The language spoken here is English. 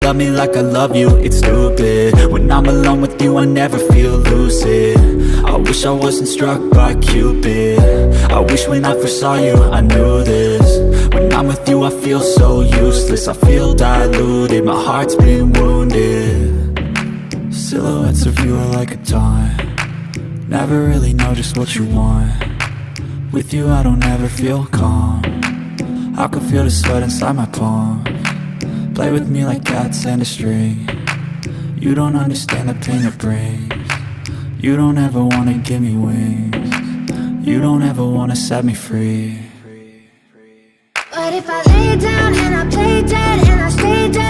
love me like I love you, it's stupid. When I'm alone with you I never feel lucid. I wish I wasn't struck by Cupid. I wish when I first saw you I knew this. When I'm with you I feel so useless. I feel diluted, my heart's been wounded. Silhouettes of you are like a taunt. Never really know just what you want. With you I don't ever feel calm. I can feel the sweat inside my palm. Play with me like cats and a string. You don't understand the pain it brings. You don't ever wanna give me wings. You don't ever wanna set me free. But if I lay down and I play dead and I stay dead,